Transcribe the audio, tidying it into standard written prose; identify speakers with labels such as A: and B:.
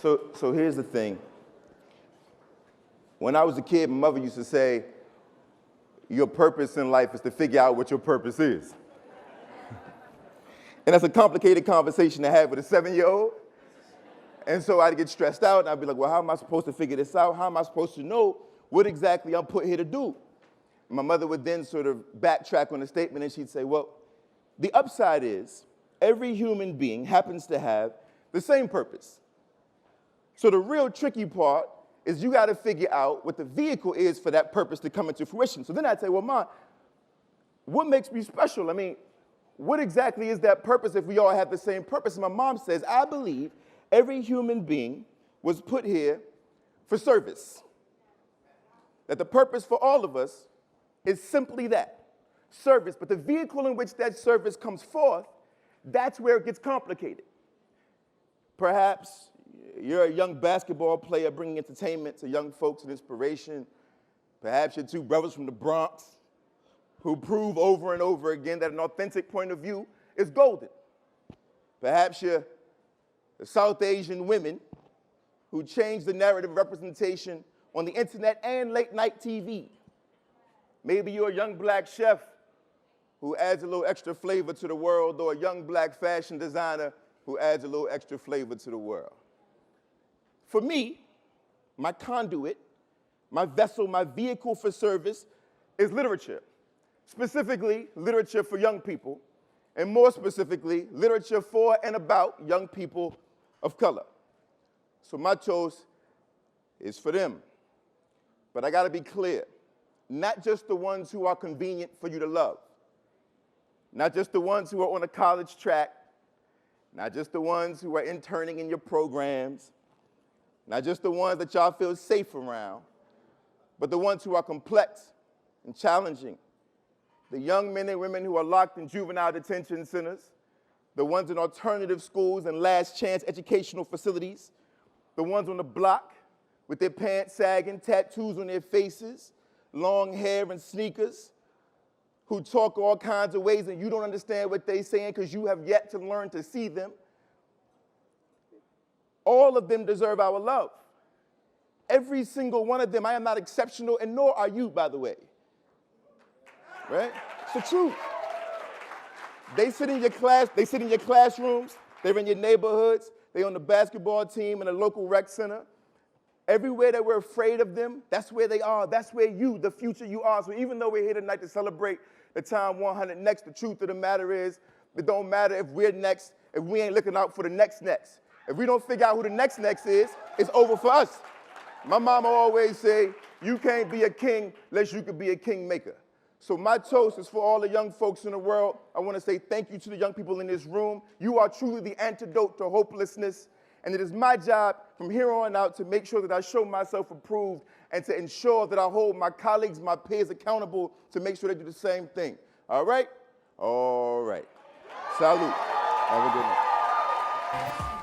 A: So here's the thing. When I was a kid, my mother used to say, your purpose in life is to figure out what your purpose is. And that's a complicated conversation to have with a 7-year-old. And so I'd get stressed out, and I'd be like, well, how am I supposed to figure this out? How am I supposed to know what exactly I'm put here to do? And my mother would then sort of backtrack on the statement, and she'd say, well, the upside is every human being happens to have the same purpose. So the real tricky part is you got to figure out what the vehicle is for that purpose to come into fruition. So then I'd say, well, Ma, what makes me special? I mean, what exactly is that purpose if we all have the same purpose? And my mom says, I believe every human being was put here for service. That the purpose for all of us is simply that, service. But the vehicle in which that service comes forth, that's where it gets complicated. Perhaps you're a young basketball player bringing entertainment to young folks and inspiration. Perhaps you're two brothers from the Bronx who prove over and over again that an authentic point of view is golden. Perhaps you're the South Asian women who change the narrative representation on the internet and late night TV. Maybe you're a young black chef who adds a little extra flavor to the world, or a young black fashion designer who adds a little extra flavor to the world. For me, my conduit, my vessel, my vehicle for service is literature. Specifically, literature for young people, and more specifically, literature for and about young people of color. So my toast is for them. But I gotta be clear, not just the ones who are convenient for you to love, not just the ones who are on a college track, not just the ones who are interning in your programs, not just the ones that y'all feel safe around, but the ones who are complex and challenging. The young men and women who are locked in juvenile detention centers, the ones in alternative schools and last chance educational facilities, the ones on the block with their pants sagging, tattoos on their faces, long hair and sneakers, who talk all kinds of ways and you don't understand what they're saying because you have yet to learn to see them. All of them deserve our love. Every single one of them. I am not exceptional, and nor are you, by the way. Right? It's the truth. They sit in your classrooms, they're in your neighborhoods, they're on the basketball team in a local rec center. Everywhere that we're afraid of them, that's where they are. That's where you, the future you are. So even though we're here tonight to celebrate the time 100 next, the truth of the matter is, it don't matter if we're next, if we ain't looking out for the next. If we don't figure out who the next is, it's over for us. My mama always say, you can't be a king unless you can be a kingmaker. So my toast is for all the young folks in the world. I want to say thank you to the young people in this room. You are truly the antidote to hopelessness. And it is my job from here on out to make sure that I show myself approved and to ensure that I hold my colleagues, my peers accountable to make sure they do the same thing. All right? All right. Salute. Have a good night.